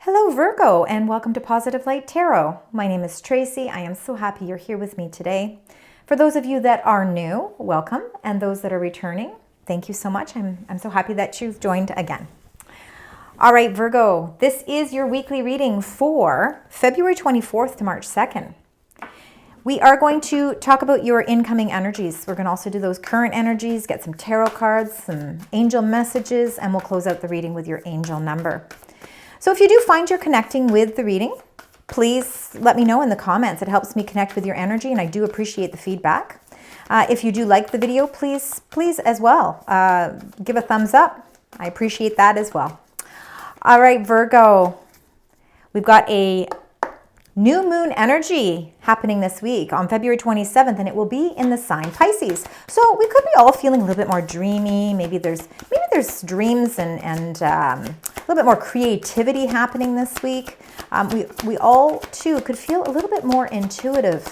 Hello Virgo, and welcome to Positive Light Tarot. My name is Tracy. I am so happy you're here with me today. For those of you that are new, welcome, and those that are returning, thank you so much. I'm so happy that you've joined again. All right, Virgo, this is your weekly reading for February 24th to March 2nd. We are going to talk about your incoming energies. We're going to also do those current energies, get some tarot cards, some angel messages, and we'll close out the reading with your angel number. So if you do find you're connecting with the reading, please let me know in the comments. It helps me connect with your energy, and I do appreciate the feedback. If you do like the video, please as well, give a thumbs up. I appreciate that as well. All right, Virgo, we've got a new moon energy happening this week on February 27th, and it will be in the sign Pisces. So we could be all feeling a little bit more dreamy. Maybe there's dreams and a little bit more creativity happening this week. We all too could feel a little bit more intuitive.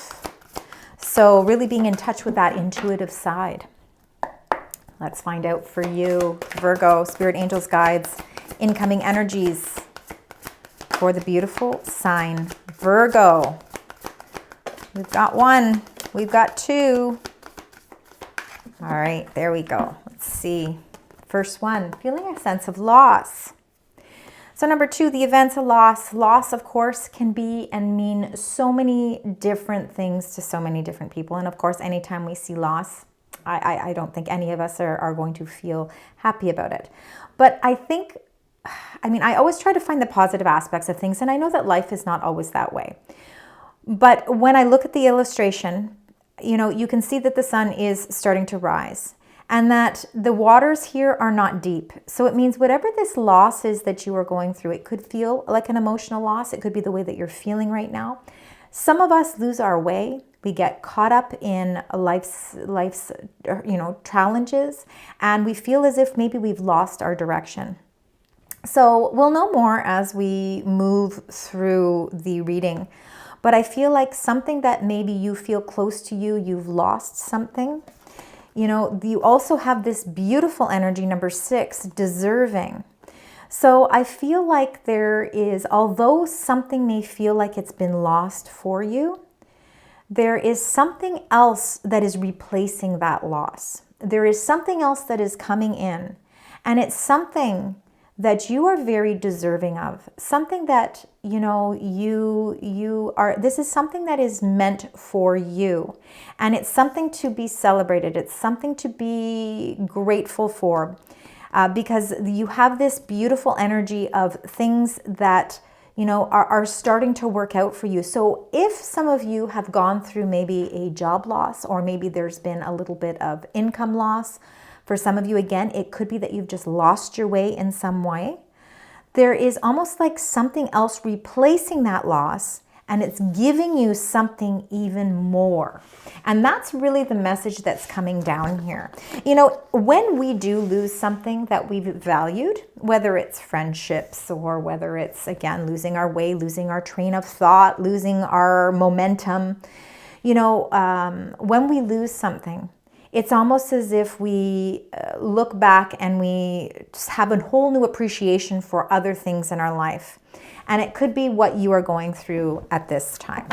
So really being in touch with that intuitive side. Let's find out for you, Virgo, Spirit Angels, Guides, incoming energies for the beautiful sign Virgo. We've got one, we've got two. All right, there we go. Let's see. First one, feeling a sense of loss. So number two, the events of loss. Loss, of course, can be and mean so many different things to so many different people. And of course, anytime we see loss, I don't think any of us are going to feel happy about it. But I always try to find the positive aspects of things, and I know that life is not always that way. But when I look at the illustration, you can see that the sun is starting to rise and that the waters here are not deep. So it means whatever this loss is that you are going through, it could feel like an emotional loss. It could be the way that you're feeling right now. Some of us lose our way. We get caught up in life's challenges, and we feel as if maybe we've lost our direction. So we'll know more as we move through the reading. But I feel like something that maybe you feel close to you, you've lost something. You also have this beautiful energy, number 6, deserving. So I feel like there is, although something may feel like it's been lost for you, there is something else that is replacing that loss. There is something else that is coming in, and it's something that you are very deserving of, something that, this is something that is meant for you, and it's something to be celebrated. It's something to be grateful for, because you have this beautiful energy of things that, are starting to work out for you. So if some of you have gone through maybe a job loss, or maybe there's been a little bit of income loss, for some of you, again, it could be that you've just lost your way in some way. There is almost like something else replacing that loss, and it's giving you something even more. And that's really the message that's coming down here. When we do lose something that we've valued, whether it's friendships or whether it's, again, losing our way, losing our train of thought, losing our momentum, when we lose something, it's almost as if we look back and we just have a whole new appreciation for other things in our life. And it could be what you are going through at this time.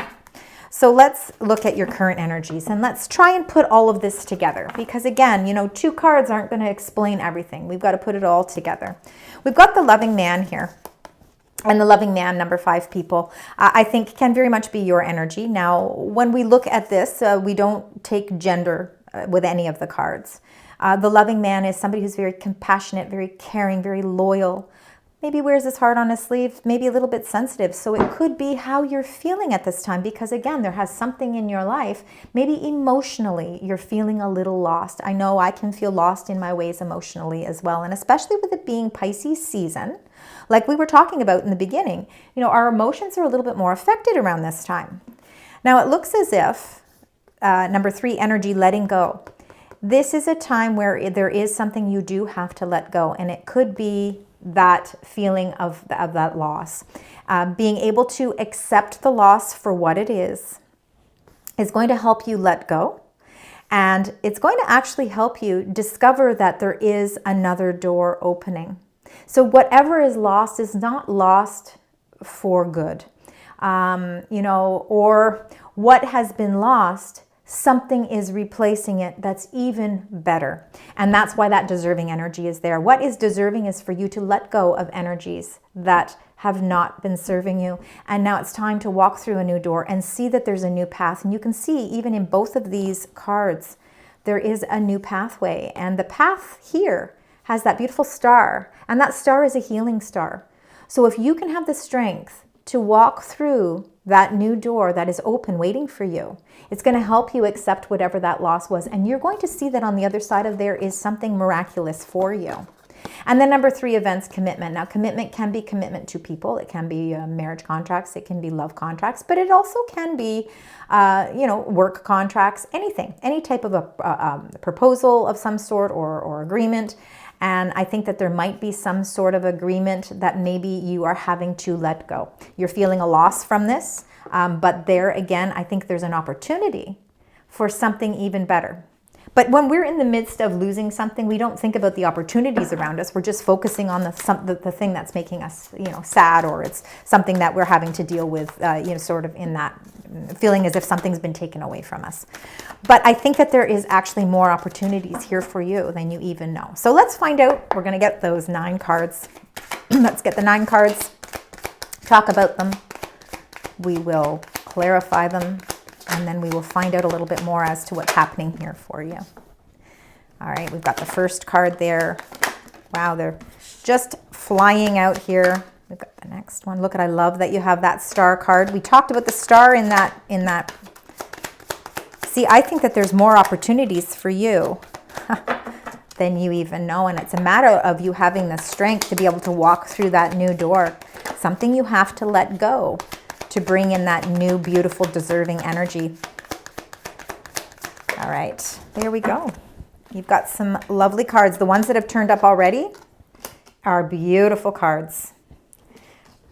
So let's look at your current energies, and let's try and put all of this together. Because again, two cards aren't going to explain everything. We've got to put it all together. We've got the loving man here. And the loving man, number 5 people, I think can very much be your energy. Now, when we look at this, we don't take gender with any of the cards. The loving man is somebody who's very compassionate, very caring, very loyal, maybe wears his heart on his sleeve, maybe a little bit sensitive. So it could be how you're feeling at this time, because again, there has something in your life, maybe emotionally, you're feeling a little lost. I know I can feel lost in my ways emotionally as well. And especially with it being Pisces season, like we were talking about in the beginning, our emotions are a little bit more affected around this time. Now it looks as if number 3, energy, letting go. This is a time where there is something you do have to let go, and it could be that feeling of that loss. Being able to accept the loss for what it is going to help you let go, and it's going to actually help you discover that there is another door opening. So whatever is lost is not lost for good. Or what has been lost, something is replacing it that's even better. And that's why that deserving energy is there. What is deserving is for you to let go of energies that have not been serving you. And now it's time to walk through a new door and see that there's a new path. And you can see even in both of these cards, there is a new pathway. And the path here has that beautiful star. And that star is a healing star. So if you can have the strength to walk through that new door that is open waiting for you, it's going to help you accept whatever that loss was. And you're going to see that on the other side of there is something miraculous for you. And then number 3, events, commitment. Now, commitment can be commitment to people. It can be marriage contracts. It can be love contracts. But it also can be, work contracts, anything, any type of a proposal of some sort or agreement. And I think that there might be some sort of agreement that maybe you are having to let go. You're feeling a loss from this. But there again, I think there's an opportunity for something even better. But when we're in the midst of losing something, we don't think about the opportunities around us. We're just focusing on the thing that's making us, sad, or it's something that we're having to deal with, sort of in that feeling as if something's been taken away from us. But I think that there is actually more opportunities here for you than you even know. So let's find out. We're going to get those 9 cards. Let's get the 9 cards, talk about them. We will clarify them. And then we will find out a little bit more as to what's happening here for you. All right, we've got the first card there. Wow, they're just flying out here. We've got the next one. Look, I love that you have that star card. We talked about the star in that. See, I think that there's more opportunities for you than you even know. And it's a matter of you having the strength to be able to walk through that new door. Something you have to let go to bring in that new, beautiful, deserving energy. All right, there we go. You've got some lovely cards. The ones that have turned up already are beautiful cards.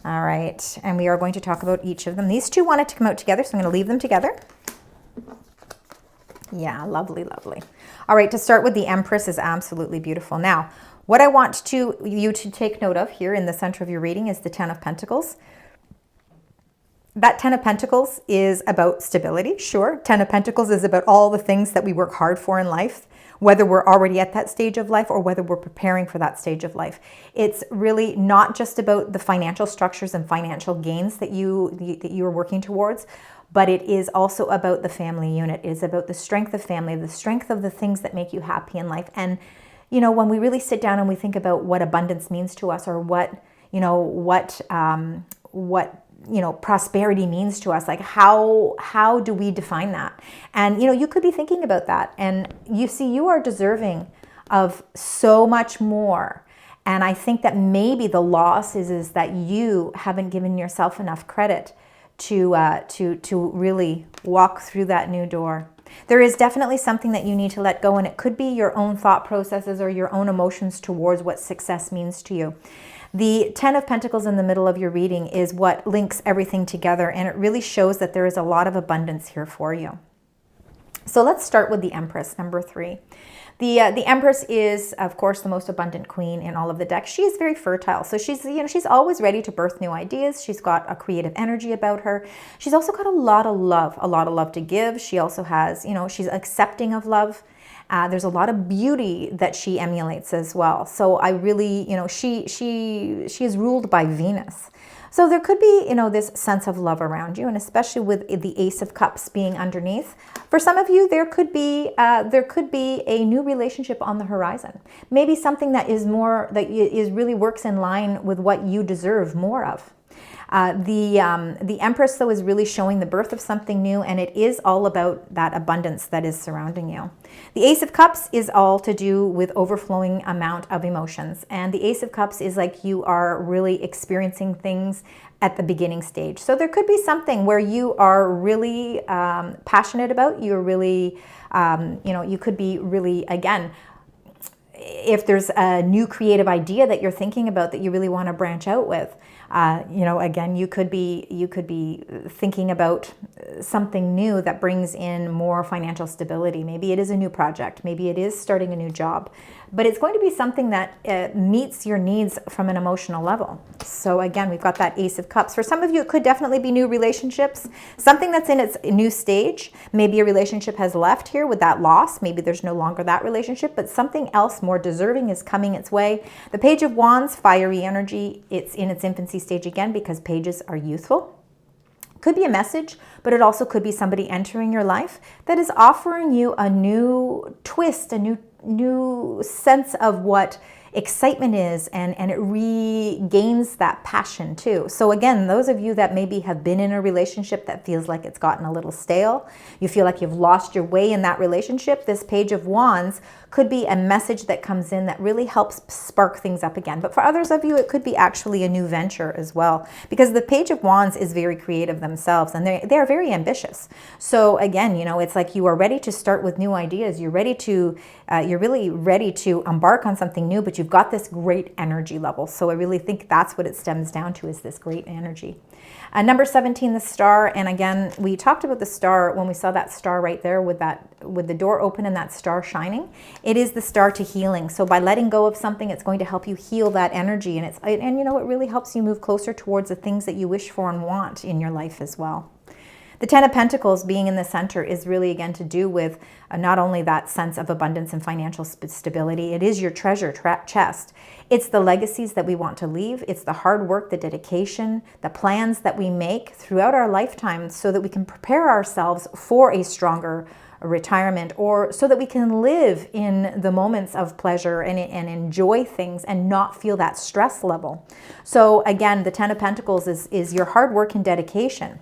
All right, and we are going to talk about each of them. These 2 wanted to come out together, so I'm going to leave them together. Yeah, lovely, lovely. All right, to start with, the Empress is absolutely beautiful. Now, what I want you to take note of here in the center of your reading is the 10 of Pentacles. That 10 of Pentacles is about stability, sure. 10 of Pentacles is about all the things that we work hard for in life, whether we're already at that stage of life or whether we're preparing for that stage of life. It's really not just about the financial structures and financial gains that you are working towards, but it is also about the family unit. It is about the strength of family, the strength of the things that make you happy in life. And, when we really sit down and we think about what abundance means to us, or what prosperity means to us, like how do we define that? And, you could be thinking about that. And you see, you are deserving of so much more. And I think that maybe the loss is that you haven't given yourself enough credit to really walk through that new door. There is definitely something that you need to let go, and it could be your own thought processes or your own emotions towards what success means to you. The 10 of Pentacles in the middle of your reading is what links everything together, and it really shows that there is a lot of abundance here for you. So let's start with the Empress, number 3. The Empress is, of course, the most abundant queen in all of the decks. She is very fertile, so she's always ready to birth new ideas. She's got a creative energy about her. She's also got a lot of love to give. She also has, she's accepting of love. There's a lot of beauty that she emulates as well. So I really, she is ruled by Venus. So there could be, this sense of love around you, and especially with the Ace of Cups being underneath. For some of you, there could be a new relationship on the horizon. Maybe something that is really works in line with what you deserve more of. The Empress, though, is really showing the birth of something new, and it is all about that abundance that is surrounding you. The Ace of Cups is all to do with overflowing amount of emotions, and the Ace of Cups is like you are really experiencing things at the beginning stage. So there could be something where you are really passionate about, you're really, you could be really, again, if there's a new creative idea that you're thinking about that you really want to branch out with, again, you could be thinking about something new that brings in more financial stability. Maybe it is a new project. Maybe it is starting a new job. but it's going to be something that meets your needs from an emotional level. So again, we've got that Ace of Cups. For some of you, it could definitely be new relationships, something that's in its new stage. Maybe a relationship has left here with that loss. Maybe there's no longer that relationship, but something else more deserving is coming its way. The Page of Wands, fiery energy. It's in its infancy stage again because pages are youthful. Could be a message, but it also could be somebody entering your life that is offering you a new twist, a new sense of what excitement is, and it regains that passion too. So again, those of you that maybe have been in a relationship that feels like it's gotten a little stale, you feel like you've lost your way in that relationship, this Page of Wands could be a message that comes in that really helps spark things up again. But for others of you, it could be actually a new venture as well, because the Page of Wands is very creative themselves, and they are very ambitious. So again, you know, it's like you are ready to start with new ideas. You're ready to, you're really ready to embark on something new, but you've got this great energy level. So I really think that's what it stems down to, is this great energy. Number 17, the Star. And again, we talked about the Star when we saw that star right there with the door open and that star shining. It is the star to healing. So by letting go of something, it's going to help you heal that energy. And you know, it really helps you move closer towards the things that you wish for and want in your life as well. The Ten of Pentacles being in the center is really, again, to do with not only that sense of abundance and financial stability. It is your treasure chest. It's the legacies that we want to leave. It's the hard work, the dedication, the plans that we make throughout our lifetime so that we can prepare ourselves for a stronger retirement, or so that we can live in the moments of pleasure and enjoy things and not feel that stress level. So again, the Ten of Pentacles is your hard work and dedication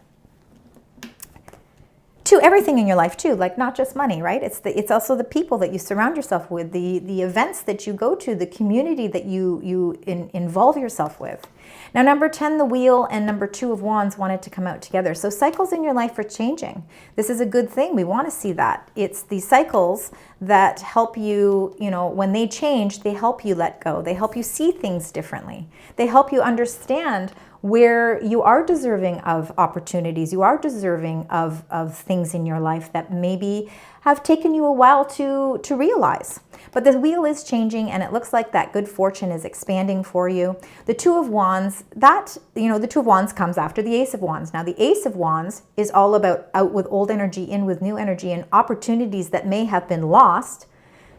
to everything in your life too, like not just money, right? It's also the people that you surround yourself with, the events that you go to, the community that you involve yourself with. Now, number 10, the Wheel, and number 2 of Wands wanted to come out together. So cycles in your life are changing. This is a good thing. We want to see that. It's the cycles that help you, you know, when they change, they help you let go. They help you see things differently. They help you understand where you are deserving of opportunities, you are deserving of things in your life that maybe have taken you a while to realize. But the wheel is changing, and it looks like that good fortune is expanding for you. The Two of Wands, the Two of Wands comes after the Ace of Wands. Now, the Ace of Wands is all about out with old energy, in with new energy, and opportunities that may have been lost.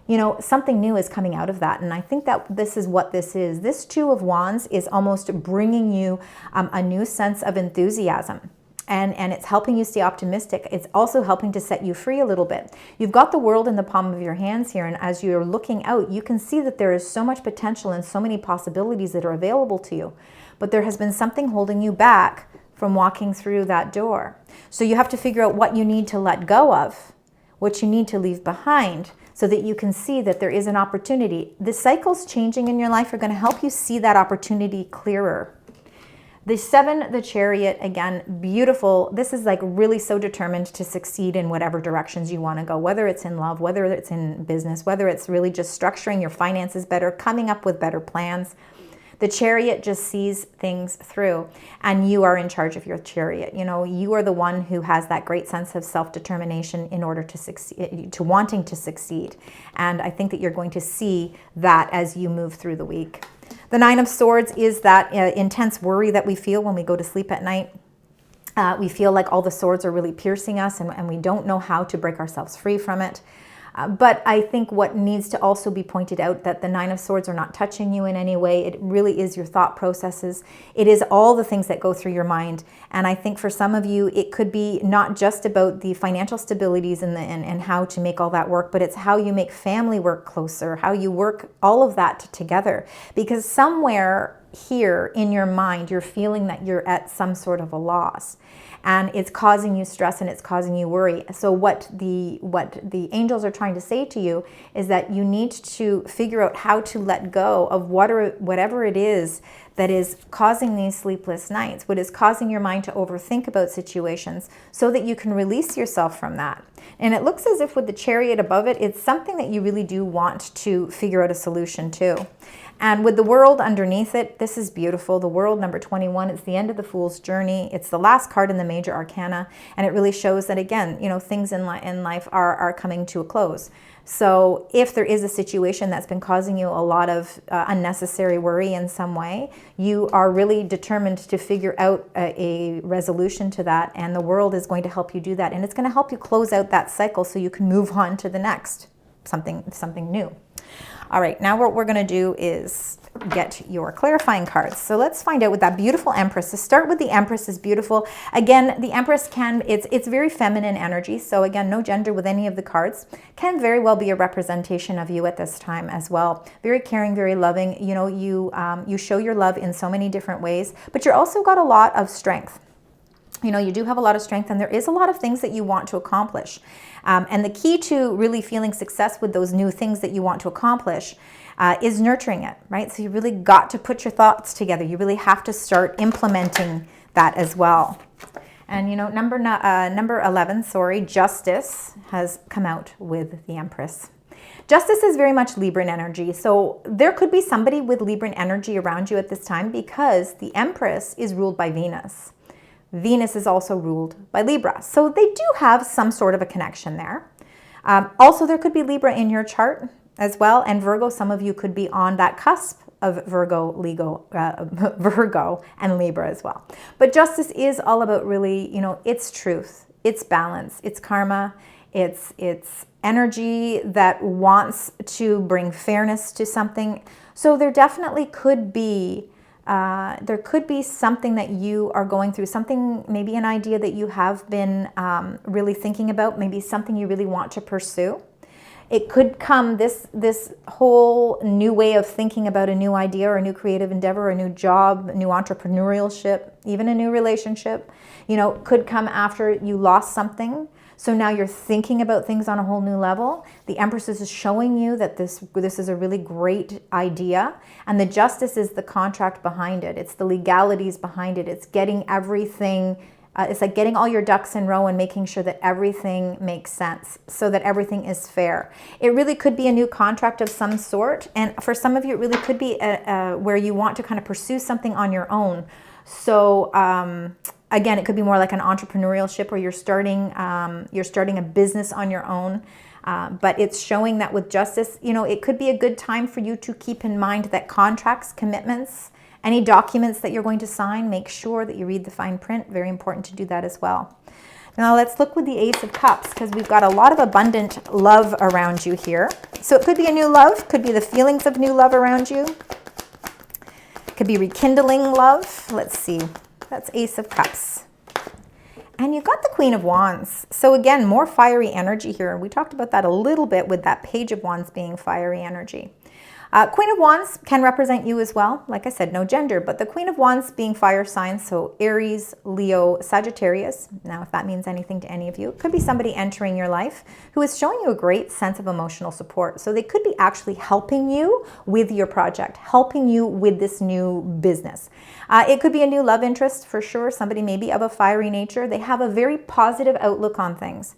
You know, something new is coming out of that. And I think that this is what this is. This Two of Wands is almost bringing you a new sense of enthusiasm. And it's helping you stay optimistic. It's also helping to set you free a little bit. You've got the world in the palm of your hands here. And as you're looking out, you can see that there is so much potential and so many possibilities that are available to you. But there has been something holding you back from walking through that door. So you have to figure out what you need to let go of, what you need to leave behind, so that you can see that there is an opportunity. The cycles changing in your life are going to help you see that opportunity clearer. The 7, the Chariot, again, beautiful. This is like really so determined to succeed in whatever directions you want to go, whether it's in love, whether it's in business, whether it's really just structuring your finances better, coming up with better plans. The Chariot just sees things through, and you are in charge of your chariot. You know, you are the one who has that great sense of self-determination in order to succeed, to wanting to succeed. And I think that you're going to see that as you move through the week. The 9 of Swords is that intense worry that we feel when we go to sleep at night. We feel like all the swords are really piercing us, and we don't know how to break ourselves free from it. But I think what needs to also be pointed out, that the 9 of Swords are not touching you in any way. It really is your thought processes. It is all the things that go through your mind. And I think for some of you, it could be not just about the financial stabilities and how to make all that work, but it's how you make family work closer, how you work all of that together. Because somewhere here in your mind, you're feeling that you're at some sort of a loss. And it's causing you stress and it's causing you worry. So what the angels are trying to say to you is that you need to figure out how to let go of whatever it is that is causing these sleepless nights, what is causing your mind to overthink about situations, so that you can release yourself from that. And it looks as if with the Chariot above it, it's something that you really do want to figure out a solution to. And with the world underneath it, this is beautiful. The world, number 21, it's the end of the Fool's journey. It's the last card in the major arcana. And it really shows that, again, you know, things in life are coming to a close. So if there is a situation that's been causing you a lot of unnecessary worry in some way, you are really determined to figure out a resolution to that. And the world is going to help you do that. And it's going to help you close out that cycle so you can move on to the next, something new. All right, now what we're going to do is get your clarifying cards. So let's find out with that beautiful Empress. To start with, the Empress is beautiful. Again, the Empress it's very feminine energy. So again, no gender with any of the cards. Can very well be a representation of you at this time as well. Very caring, very loving. You know, you show your love in so many different ways, but you're also got a lot of strength. You know, you do have a lot of strength, and there is a lot of things that you want to accomplish. And the key to really feeling success with those new things that you want to accomplish is nurturing it, right? So you really got to put your thoughts together. You really have to start implementing that as well. And, you know, number 11, Justice has come out with the Empress. Justice is very much Libran energy. So there could be somebody with Libran energy around you at this time because the Empress is ruled by Venus. Venus is also ruled by Libra. So they do have some sort of a connection there. Also, there could be Libra in your chart as well. And Virgo, some of you could be on that cusp of Virgo and Libra as well. But Justice is all about really, you know, it's truth, it's balance, it's karma, it's energy that wants to bring fairness to something. So there definitely could be something that you are going through, something, maybe an idea that you have been really thinking about, maybe something you really want to pursue. It could come, this whole new way of thinking about a new idea or a new creative endeavor, a new job, a new entrepreneurship, even a new relationship, you know, could come after you lost something. So now you're thinking about things on a whole new level. The Empress is showing you that this is a really great idea. And the Justice is the contract behind it. It's the legalities behind it. It's getting everything, it's like getting all your ducks in a row and making sure that everything makes sense so that everything is fair. It really could be a new contract of some sort. And for some of you, it really could be where you want to kind of pursue something on your own. So, again, it could be more like an entrepreneurship where you're starting a business on your own. But it's showing that with Justice, you know, it could be a good time for you to keep in mind that contracts, commitments, any documents that you're going to sign, make sure that you read the fine print. Very important to do that as well. Now let's look with the Ace of Cups, because we've got a lot of abundant love around you here. So it could be a new love, could be the feelings of new love around you. Could be rekindling love. Let's see. That's Ace of Cups. And you've got the Queen of Wands. So again, more fiery energy here. We talked about that a little bit with that Page of Wands being fiery energy. Queen of Wands can represent you as well. Like I said, no gender, but the Queen of Wands being fire signs, so Aries, Leo, Sagittarius. Now, if that means anything to any of you, it could be somebody entering your life who is showing you a great sense of emotional support. So they could be actually helping you with your project, helping you with this new business. It could be a new love interest for sure, somebody maybe of a fiery nature. They have a very positive outlook on things.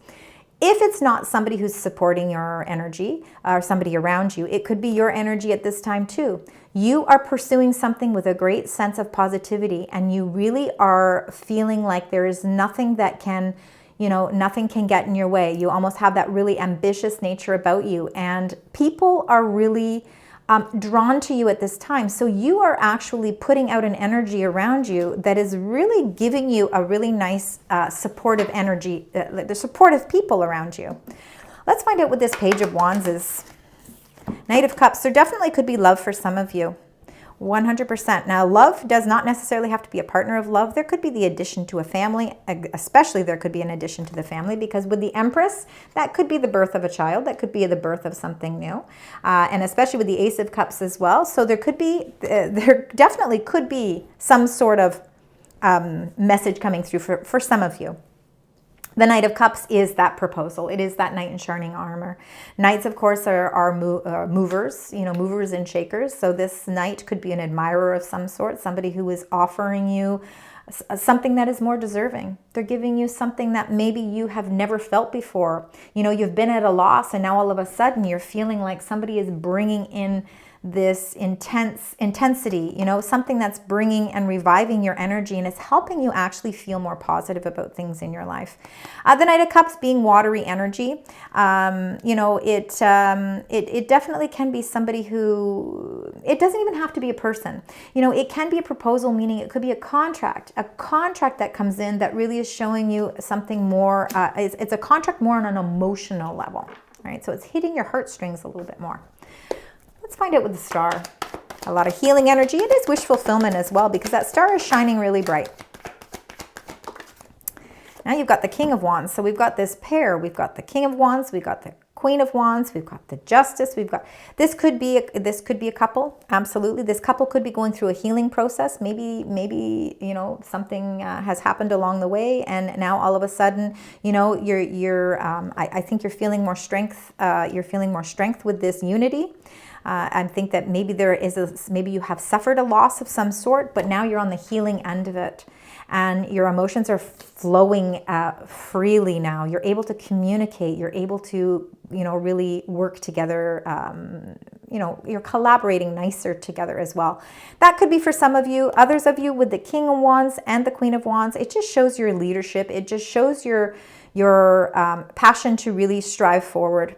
If it's not somebody who's supporting your energy or somebody around you, it could be your energy at this time too. You are pursuing something with a great sense of positivity, and you really are feeling like there is nothing that can, you know, nothing can get in your way. You almost have that really ambitious nature about you, and people are really drawn to you at this time. So you are actually putting out an energy around you that is really giving you a really nice supportive energy, the supportive people around you. Let's find out what this Page of Wands is. Knight of Cups. There definitely could be love for some of you. 100%. Now, love does not necessarily have to be a partner of love. There could be the addition to a family, especially there could be an addition to the family, because with the Empress, that could be the birth of a child. That could be the birth of something new. And especially with the Ace of Cups as well. So there could be, there definitely could be some sort of message coming through for some of you. The Knight of Cups is that proposal. It is that knight in shining armor. Knights, of course, are movers, you know, movers and shakers. So this knight could be an admirer of some sort, somebody who is offering you something that is more deserving. They're giving you something that maybe you have never felt before. You know, you've been at a loss, and now all of a sudden you're feeling like somebody is bringing in this intensity, you know, something that's bringing and reviving your energy and is helping you actually feel more positive about things in your life. The Knight of Cups being watery energy, you know, it definitely can be somebody who, it doesn't even have to be a person. You know, it can be a proposal, meaning it could be a contract that comes in that really is showing you something more, it's a contract more on an emotional level, right? So it's hitting your heartstrings a little bit more. Let's find out with the Star. A lot of healing energy. It is wish fulfillment as well, because that star is shining really bright. Now you've got the King of Wands. So we've got this pair. We've got the King of Wands. We've got the Queen of Wands. We've got the Justice. We've got, this could be a couple. Absolutely. This couple could be going through a healing process. Maybe, you know, something has happened along the way, and now all of a sudden, you know, I think you're feeling more strength. You're feeling more strength with this unity. I think that maybe maybe you have suffered a loss of some sort, but now you're on the healing end of it, and your emotions are flowing freely now. You're able to communicate. You're able to, you know, really work together. You know, you're collaborating nicer together as well. That could be for some of you. Others of you with the King of Wands and the Queen of Wands, it just shows your leadership. It just shows your passion to really strive forward.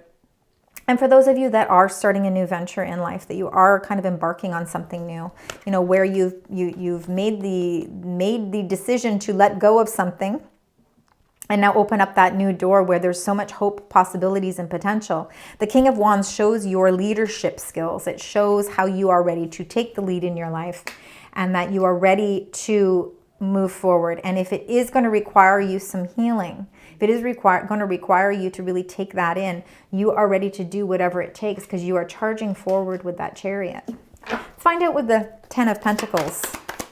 And for those of you that are starting a new venture in life, that you are kind of embarking on something new, you know, where you've made the decision to let go of something and now open up that new door where there's so much hope, possibilities, and potential. The King of Wands shows your leadership skills. It shows how you are ready to take the lead in your life, and that you are ready to move forward. And if it is going to require you some healing, if it is going to require you to really take that in, you are ready to do whatever it takes, because you are charging forward with that Chariot. Let's find out with the Ten of Pentacles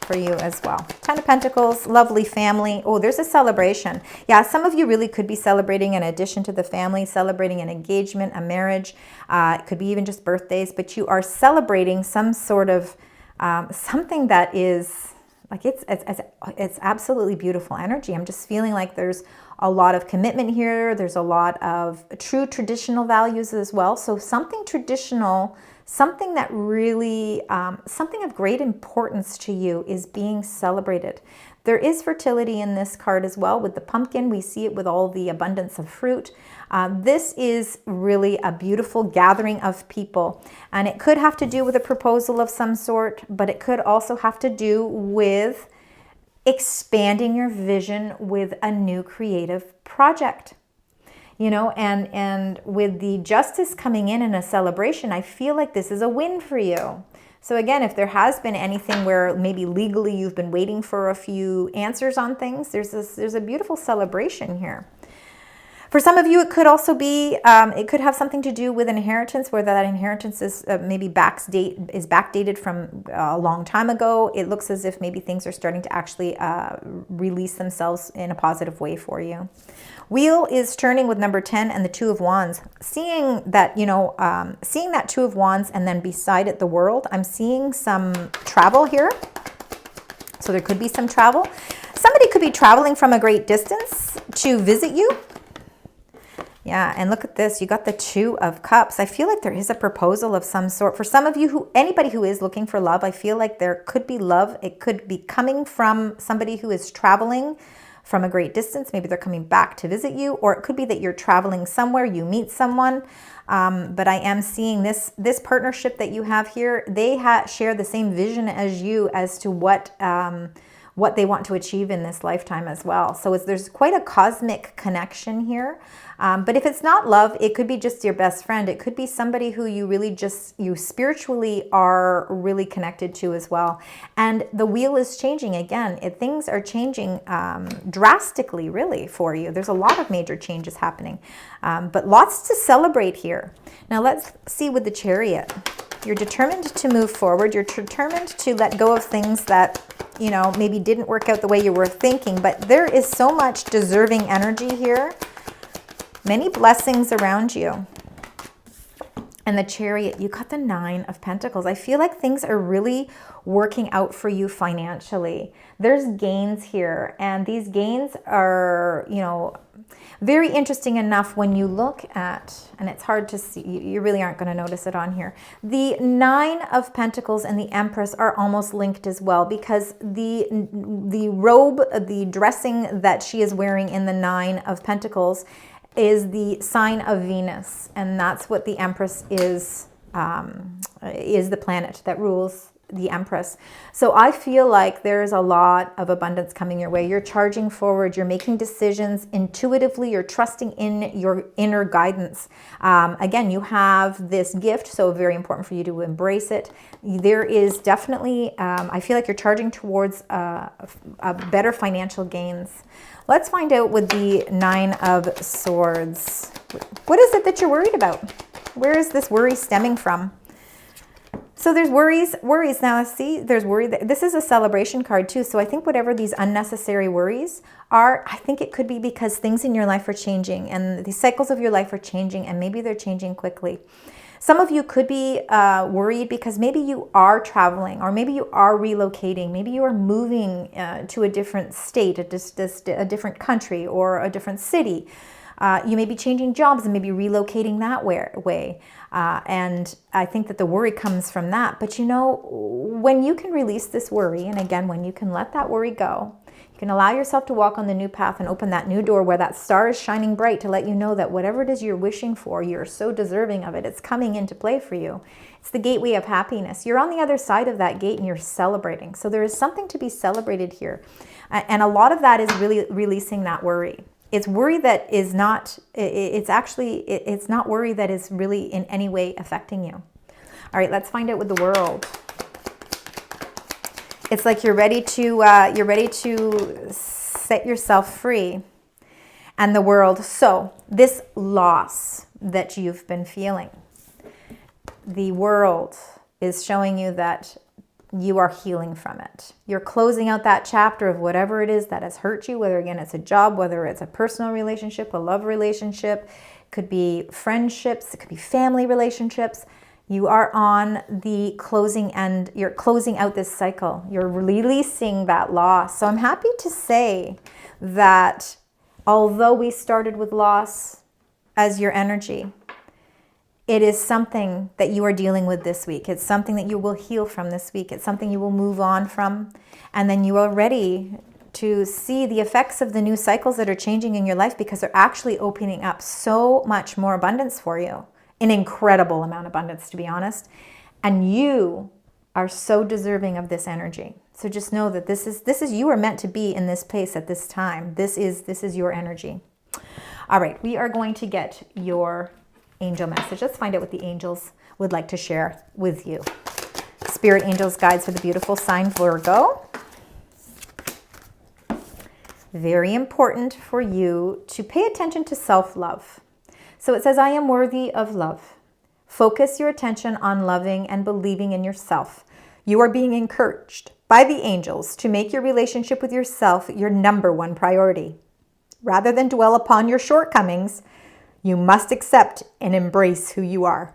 for you as well. Ten of Pentacles, lovely family. Oh, there's a celebration. Yeah, some of you really could be celebrating in addition to the family, celebrating an engagement, a marriage. It could be even just birthdays, but you are celebrating some sort of something that is like, it's absolutely beautiful energy. I'm just feeling like there's a lot of commitment here. There's a lot of true traditional values as well. So something traditional, something that really, something of great importance to you is being celebrated. There is fertility in this card as well. With the pumpkin, we see it with all the abundance of fruit. This is really a beautiful gathering of people. And it could have to do with a proposal of some sort, but it could also have to do with expanding your vision with a new creative project. You know, and with the Justice coming in a celebration, I feel like this is a win for you. So again, if there has been anything where maybe legally you've been waiting for a few answers on things, there's a beautiful celebration here. For some of you, it could also be, it could have something to do with inheritance, where that inheritance is maybe backdated from a long time ago. It looks as if maybe things are starting to actually release themselves in a positive way for you. Wheel is turning with number 10 and the Two of Wands. Seeing that, you know, seeing that Two of Wands and then beside it the World, I'm seeing some travel here. So there could be some travel. Somebody could be traveling from a great distance to visit you. Yeah, and look at this. You got the Two of Cups. I feel like there is a proposal of some sort. For some of you, anybody who is looking for love, I feel like there could be love. It could be coming from somebody who is traveling from a great distance. Maybe they're coming back to visit you, or it could be that you're traveling somewhere, you meet someone. But I am seeing this partnership that you have here. They share the same vision as you as to what they want to achieve in this lifetime as well. So there's quite a cosmic connection here. But if it's not love, it could be just your best friend. It could be somebody who you really you spiritually are really connected to as well. And the wheel is changing again. Things are changing drastically, really, for you. There's a lot of major changes happening, but lots to celebrate here. Now let's see with the Chariot. You're determined to move forward. You're determined to let go of things that, you know, maybe didn't work out the way you were thinking, but there is so much deserving energy here. Many blessings around you. And the Chariot, you got the Nine of Pentacles. I feel like things are really working out for you financially. There's gains here, and these gains are, you know, Very interesting enough when you look at, and it's hard to see, you really aren't going to notice it on here, the Nine of Pentacles and the Empress are almost linked as well, because the robe, the dressing that she is wearing in the Nine of Pentacles is the sign of Venus, and that's what the Empress is the planet that rules the Empress. So I feel like there's a lot of abundance coming your way. You're charging forward. You're making decisions intuitively. You're trusting in your inner guidance. Again, you have this gift, so very important for you to embrace it. There is definitely, I feel like you're charging towards a better financial gains. Let's find out with the Nine of Swords. What is it that you're worried about? Where is this worry stemming from? So there's worries now. See, there's worry. This is a celebration card too. So I think whatever these unnecessary worries are, I think it could be because things in your life are changing and the cycles of your life are changing, and maybe they're changing quickly. Some of you could be worried because maybe you are traveling, or maybe you are relocating. Maybe you are moving to a different state, a different country, or a different city. You may be changing jobs and maybe relocating that way. And I think that the worry comes from that. But you know, when you can release this worry, and again, when you can let that worry go, you can allow yourself to walk on the new path and open that new door where that star is shining bright to let you know that whatever it is you're wishing for, you're so deserving of it. It's coming into play for you. It's the gateway of happiness. You're on the other side of that gate and you're celebrating. So there is something to be celebrated here. And a lot of that is really releasing that worry. It's worry that is not, it's not worry that is really in any way affecting you. All right, let's find out with the World. It's like you're ready to set yourself free. And the World, so this loss that you've been feeling, the World is showing you that you are healing from it. You're closing out that chapter of whatever it is that has hurt you, whether again it's a job, whether it's a personal relationship, a love relationship, it could be friendships, it could be family relationships. You are on the closing end. You're closing out this cycle. You're releasing that loss. So I'm happy to say that although we started with loss as your energy, it is something that you are dealing with this week. It's something that you will heal from this week. It's something you will move on from. And then you are ready to see the effects of the new cycles that are changing in your life, because they're actually opening up so much more abundance for you. An incredible amount of abundance, to be honest. And you are so deserving of this energy. So just know that this is you are meant to be in this place at this time. This is your energy. All right, we are going to get your angel message. Let's find out what the angels would like to share with you. Spirit angels, guides for the beautiful sign Virgo. Very important for you to pay attention to self-love. So it says, I am worthy of love. Focus your attention on loving and believing in yourself. You are being encouraged by the angels to make your relationship with yourself your #1 priority. Rather than dwell upon your shortcomings, you must accept and embrace who you are.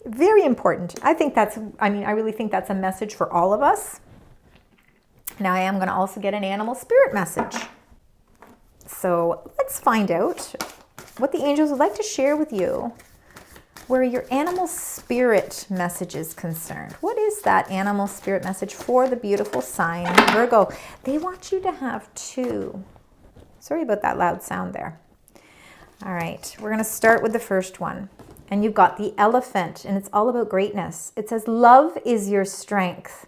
Very important. I really think that's a message for all of us. Now I am going to also get an animal spirit message. So let's find out what the angels would like to share with you where your animal spirit message is concerned. What is that animal spirit message for the beautiful sign Virgo? They want you to have 2. Sorry about that loud sound there. All right, we're going to start with the first one. And you've got the elephant, and it's all about greatness. It says, love is your strength,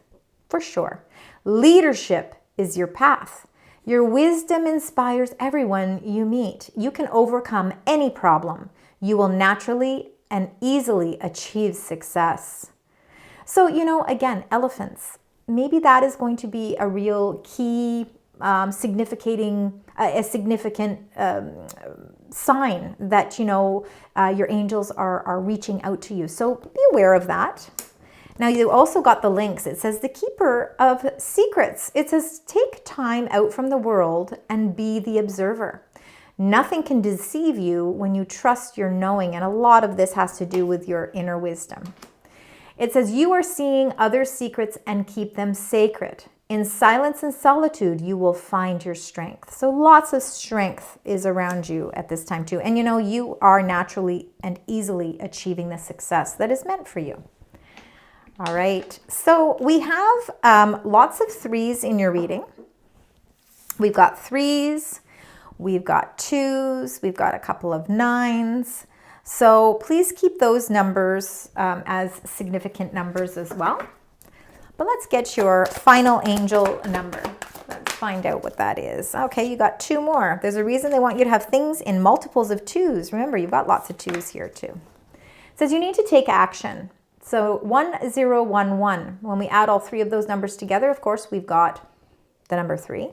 for sure. Leadership is your path. Your wisdom inspires everyone you meet. You can overcome any problem. You will naturally and easily achieve success. So, you know, again, elephants, maybe that is going to be a real key significant sign that, you know, your angels are reaching out to you. So be aware of that. Now you also got the links. It says the keeper of secrets. It says take time out from the world and be the observer. Nothing can deceive you when you trust your knowing. And a lot of this has to do with your inner wisdom. It says you are seeing other secrets and keep them sacred. In silence and solitude, you will find your strength. So lots of strength is around you at this time too. And you know, you are naturally and easily achieving the success that is meant for you. All right, so we have lots of threes in your reading. We've got threes, we've got twos, we've got a couple of nines. So please keep those numbers as significant numbers as well. But let's get your final angel number. Let's find out what that is. Okay, you got two more. There's a reason they want you to have things in multiples of twos. Remember, you've got lots of twos here too. It says you need to take action. So 1011, when we add all three of those numbers together, of course, we've got the number 3.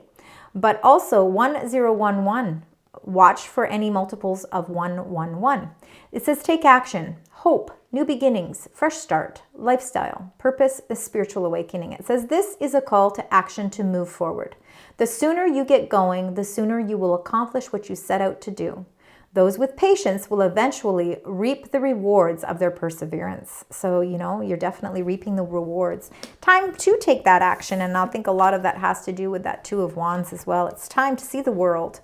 But also 1011, watch for any multiples of 111. It says take action, hope, new beginnings, fresh start, lifestyle, purpose, a spiritual awakening. It says this is a call to action to move forward. The sooner you get going, the sooner you will accomplish what you set out to do. Those with patience will eventually reap the rewards of their perseverance. So, you know, you're definitely reaping the rewards. Time to take that action, and I think a lot of that has to do with that Two of Wands as well. It's time to see the world.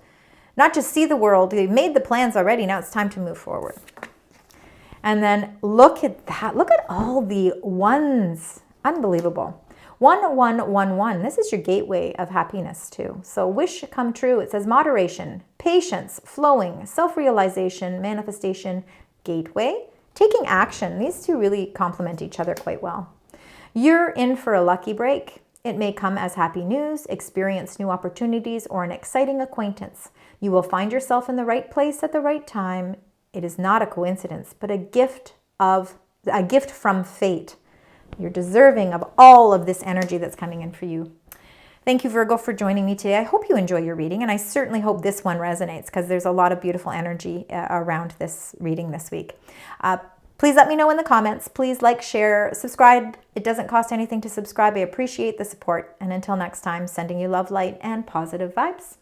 Not just see the world, you've made the plans already, now it's time to move forward. And then look at that. Look at all the ones. Unbelievable. 1111. This is your gateway of happiness too. So wish come true. It says moderation, patience, flowing, self-realization, manifestation, gateway, taking action. These two really complement each other quite well. You're in for a lucky break. It may come as happy news, experience new opportunities, or an exciting acquaintance. You will find yourself in the right place at the right time. It is not a coincidence, but a gift from fate. You're deserving of all of this energy that's coming in for you. Thank you, Virgo, for joining me today. I hope you enjoy your reading, and I certainly hope this one resonates because there's a lot of beautiful energy around this reading this week. Please let me know in the comments. Please like, share, subscribe. It doesn't cost anything to subscribe. I appreciate the support. And until next time, sending you love, light, and positive vibes.